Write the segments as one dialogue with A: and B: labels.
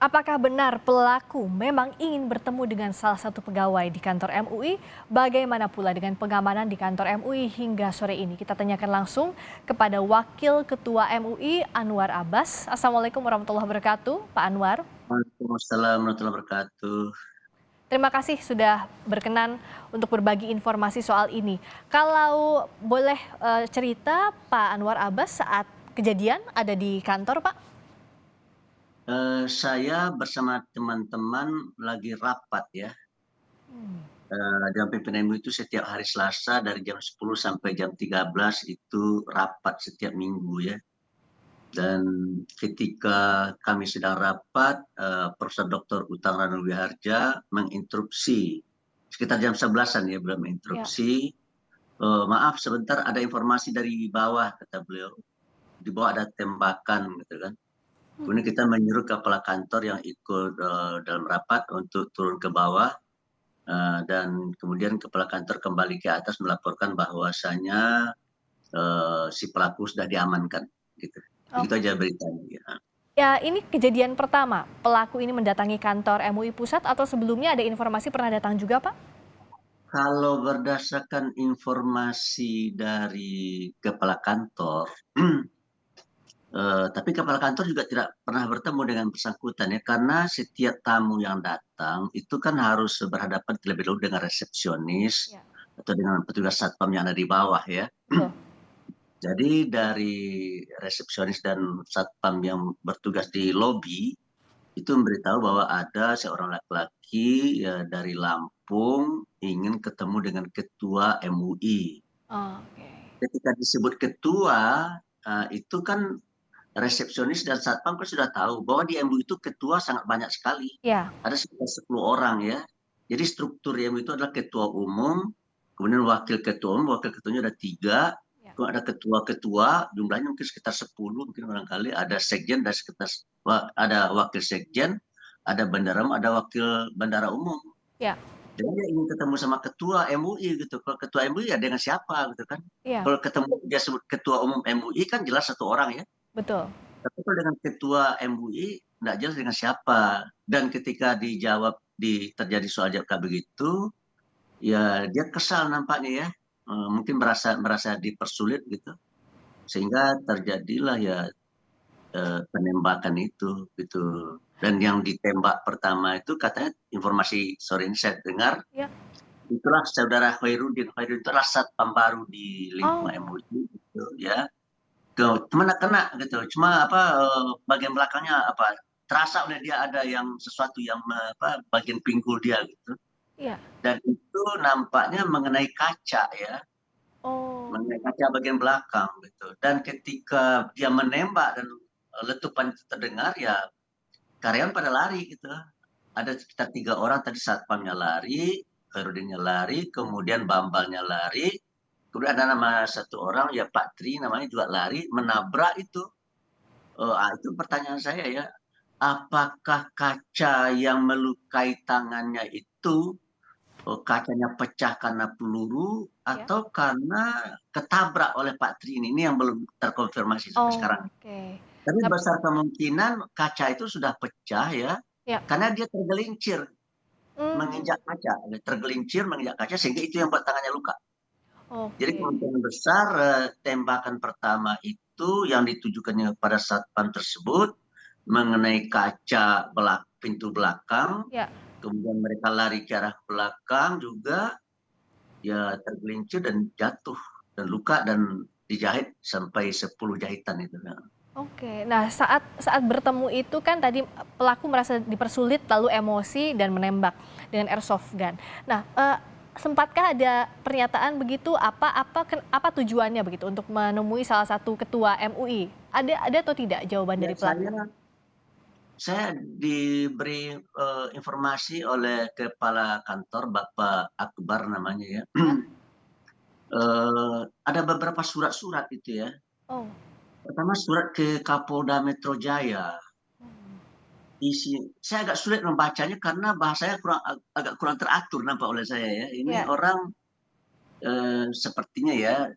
A: Apakah benar pelaku memang ingin bertemu dengan salah satu pegawai di kantor MUI? Bagaimana pula dengan pengamanan di kantor MUI hingga sore ini? Kita tanyakan langsung kepada Wakil Ketua MUI Anwar Abbas. Assalamualaikum warahmatullahi wabarakatuh, Pak Anwar.
B: Waalaikumsalam warahmatullahi wabarakatuh.
A: Terima kasih sudah berkenan untuk berbagi informasi soal ini. Kalau boleh cerita, Pak Anwar Abbas saat kejadian ada di kantor, Pak?
B: Saya bersama teman-teman lagi rapat ya, dewan pimpinan MUI itu setiap hari Selasa dari jam 10 sampai jam 13 itu rapat setiap minggu ya. Dan ketika kami sedang rapat, Profesor Dr. Utang Ranuwiharja menginterupsi sekitar jam 11-an ya, belum
A: Ya.
B: menginterupsi, "Maaf sebentar ada informasi dari bawah," kata beliau. "Di bawah ada tembakan," gitu kan. Kemudian kita menyuruh kepala kantor yang ikut dalam rapat untuk turun ke bawah, dan kemudian kepala kantor kembali ke atas melaporkan bahwasanya si pelaku sudah diamankan, gitu. Begitu
A: Oke.
B: aja beritanya. Ya.
A: Ya, ini kejadian pertama pelaku ini mendatangi kantor MUI Pusat atau sebelumnya ada informasi pernah datang juga, Pak?
B: Kalau berdasarkan informasi dari kepala kantor, tapi kepala kantor juga tidak pernah bertemu dengan bersangkutan ya, karena setiap tamu yang datang itu kan harus berhadapan terlebih dahulu dengan resepsionis
A: Ya,
B: atau dengan petugas satpam yang ada di bawah ya.
A: betul.
B: Jadi dari resepsionis dan satpam yang bertugas di lobi itu memberitahu bahwa ada seorang laki-laki ya, dari Lampung ingin ketemu dengan ketua MUI.
A: Oke.
B: Ketika disebut ketua, itu kan resepsionis dan satpam kan sudah tahu bahwa di MUI itu ketua sangat banyak sekali.
A: Ya,
B: Ada sekitar 10 orang ya. Jadi struktur MUI itu adalah ketua umum, kemudian wakil ketua umum, wakil ketuanya ada 3,
A: ya.
B: kemudian ada ketua-ketua, jumlahnya mungkin sekitar 10, mungkin barangkali ada sekjen dan sekitar ada wakil sekjen, ada bendara, ada wakil bendara umum.
A: Ya,
B: Jadi dia ingin ketemu sama ketua MUI gitu. Kalau ketua MUI ya dengan siapa gitu kan.
A: iya,
B: Kalau ketemu dia sebut ketua umum MUI kan jelas satu orang ya.
A: betul.
B: Tapi kalau dengan ketua MUI nggak jelas dengan siapa. Dan ketika dijawab terjadi soal jawab kayak begitu, ya dia kesal nampaknya ya. Mungkin merasa merasa dipersulit gitu. Sehingga terjadilah ya penembakan itu gitu. Dan yang ditembak pertama itu katanya informasi sore ini saya dengar
A: Ya.
B: itulah saudara Khairuddin. Khairuddin itu adalah satpam baru di lingkungan
A: Oh,
B: MUI gitu ya. Cuma kena gitu, cuma apa, bagian belakangnya apa, terasa oleh dia ada yang sesuatu yang apa, bagian pinggul dia gitu.
A: iya.
B: Dan itu nampaknya mengenai kaca ya,
A: Oh,
B: mengenai kaca bagian belakang gitu. Dan ketika dia menembak dan letupan itu terdengar ya karyawan pada lari gitu. Ada sekitar 3 orang tadi satpamnya lari, Khairuddinnya lari, kemudian Bambalnya lari, kemudian ada nama satu orang ya Pak Tri namanya juga lari menabrak itu. Itu pertanyaan saya ya, apakah kaca yang melukai tangannya itu, kacanya pecah karena peluru
A: ya.
B: atau karena ketabrak oleh Pak Tri ini? Ini yang belum terkonfirmasi sampai sekarang.
A: Oke.
B: Tapi
A: Tap
B: besar kemungkinan kaca itu sudah pecah ya,
A: ya.
B: karena dia tergelincir
A: Mmm,
B: menginjak kaca, tergelincir menginjak kaca sehingga itu yang buat tangannya luka. Jadi
A: oke.
B: kemungkinan besar, tembakan pertama itu yang ditujukannya pada satpam tersebut mengenai kaca pintu belakang,
A: Ya.
B: kemudian mereka lari ke arah belakang juga, ya tergelincir dan jatuh dan luka dan dijahit sampai 10 jahitan itu, ya.
A: Oke. Nah, saat saat bertemu itu kan tadi pelaku merasa dipersulit lalu emosi dan menembak dengan airsoft gun. Nah, sempatkah ada pernyataan begitu apa tujuannya begitu untuk menemui salah satu ketua MUI? Ada atau tidak jawaban
B: Ya
A: dari pelaku?
B: saya diberi, informasi oleh kepala kantor Bapak Akbar namanya ya,
A: Ya?
B: ada beberapa surat-surat itu ya.
A: Oh.
B: Pertama surat ke Kapolda Metro Jaya. Saya agak sulit membacanya karena bahasanya agak kurang teratur nampak oleh saya ya. Ini
A: Ya.
B: orang, sepertinya ya,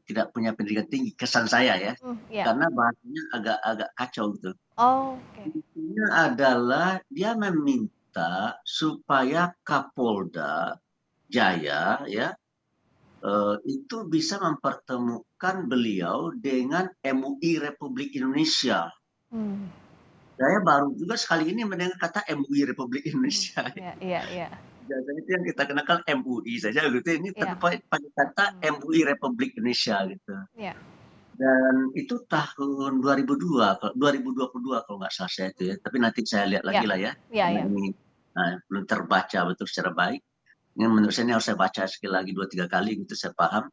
B: tidak punya pendidikan tinggi, kesan saya ya.
A: Ya.
B: Karena bahasanya agak agak kacau gitu.
A: Oke.
B: Intinya adalah dia meminta supaya Kapolda Jaya ya itu bisa mempertemukan beliau dengan MUI Republik Indonesia.
A: Hmm.
B: Saya baru juga sekali ini mendengar kata MUI Republik
A: Mhm.
B: Indonesia.
A: Iya, iya, iya.
B: Biasanya itu yang kita kenalkan MUI saja gitu. Ini
A: Iya.
B: pakai kata
A: Hmm.
B: MUI Republik Indonesia gitu.
A: Iya.
B: Dan itu tahun 2022 kalau nggak salah saya itu ya. Tapi nanti saya lihat
A: Iya.
B: lagi lah ya.
A: Iya,
B: Karena
A: iya.
B: ini belum terbaca betul secara baik. Ini menurut saya ini harus saya baca sekali lagi 2-3 kali gitu saya paham.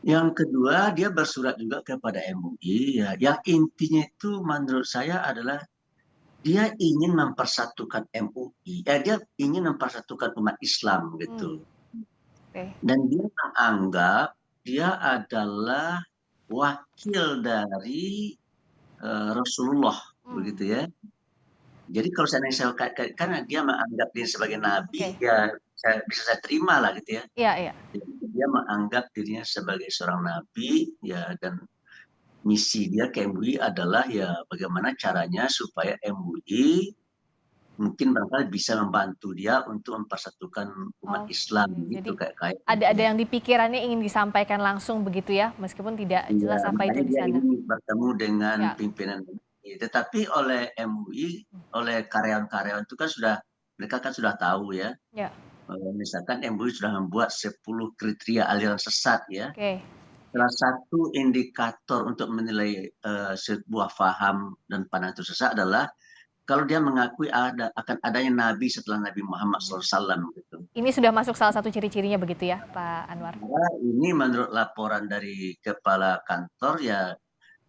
B: Yang kedua, dia bersurat juga kepada MUI ya. Yang intinya itu menurut saya adalah dia ingin mempersatukan MUI. Dia ingin mempersatukan umat Islam
A: Hmm.
B: gitu.
A: Oke.
B: Dan dia menganggap dia adalah wakil dari Rasulullah
A: Hmm.
B: begitu ya. Jadi kalau seandainya saya karena dia menganggap dia sebagai nabi,
A: Oke.
B: ya bisa saya terima lah gitu ya.
A: Iya, iya.
B: Jadi dia menganggap dirinya sebagai seorang nabi ya, dan misi dia ke MUI adalah ya bagaimana caranya supaya MUI mungkin barangkali bisa membantu dia untuk mempersatukan umat
A: Oke.
B: Islam gitu
A: Jadi
B: kayak
A: ada
B: ya.
A: yang di pikirannya ingin disampaikan langsung begitu ya, meskipun tidak
B: Iya,
A: jelas apa itu
B: makanya
A: di
B: dia
A: sana.
B: ingin bertemu dengan
A: Ya.
B: pimpinan MUI. Tetapi oleh MUI, oleh karyawan-karyawan itu kan mereka kan sudah tahu ya.
A: Ya.
B: Misalkan MUI sudah membuat 10 kriteria aliran sesat ya.
A: Oke.
B: Salah satu indikator untuk menilai sebuah faham dan pandangan itu sesat adalah kalau dia mengakui akan adanya nabi setelah Nabi Muhammad SAW gitu.
A: Ini sudah masuk salah satu ciri-cirinya begitu ya, Pak Anwar?
B: Nah, ini menurut laporan dari kepala kantor ya,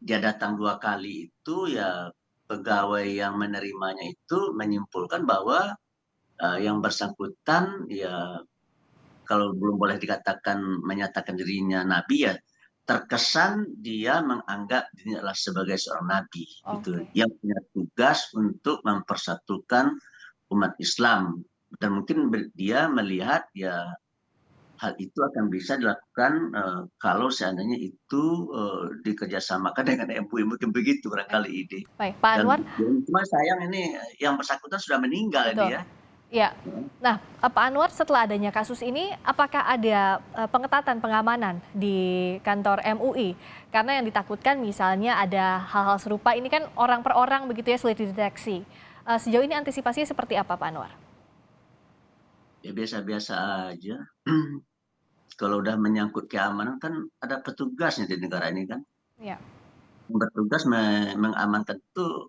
B: dia datang 2 kali itu ya, pegawai yang menerimanya itu menyimpulkan bahwa yang bersangkutan ya kalau belum boleh dikatakan menyatakan dirinya nabi ya, terkesan dia menganggap dirinya adalah sebagai seorang nabi gitu,
A: Oke.
B: yang punya tugas untuk mempersatukan umat Islam, dan mungkin dia melihat ya hal itu akan bisa dilakukan kalau seandainya itu dikerjasamakan dengan MUI, mungkin begitu
A: Baik.
B: barangkali ide.
A: Baik, Pak
B: Dan
A: Anwar,
B: cuma sayang ini yang bersangkutan sudah meninggal
A: betul.
B: ini ya.
A: Ya. Nah, Pak Anwar, setelah adanya kasus ini, apakah ada pengetatan pengamanan di kantor MUI? Karena yang ditakutkan misalnya ada hal-hal serupa, ini kan orang per orang begitu ya, sulit dideteksi. Sejauh ini antisipasinya seperti apa, Pak Anwar?
B: Ya biasa-biasa aja. Kalau udah menyangkut keamanan kan ada petugasnya di negara ini kan.
A: Ya.
B: Yang bertugas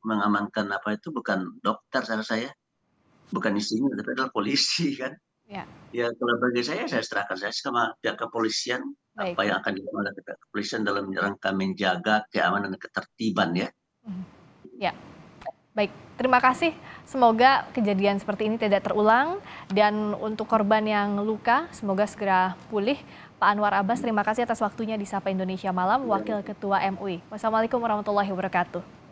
B: mengamankan apa itu bukan dokter saya, bukan isinya, tapi adalah polisi kan.
A: Ya.
B: Ya kalau bagi saya serahkan saja sama pihak kepolisian,
A: Baik.
B: apa yang akan dilakukan oleh pihak kepolisian dalam rangka menjaga keamanan dan ketertiban ya.
A: Mhm. Ya. Baik, terima kasih. Semoga kejadian seperti ini tidak terulang dan untuk korban yang luka semoga segera pulih. Pak Anwar Abbas, terima kasih atas waktunya di Sapa Indonesia Malam, Wakil Ketua MUI. Wassalamualaikum warahmatullahi wabarakatuh.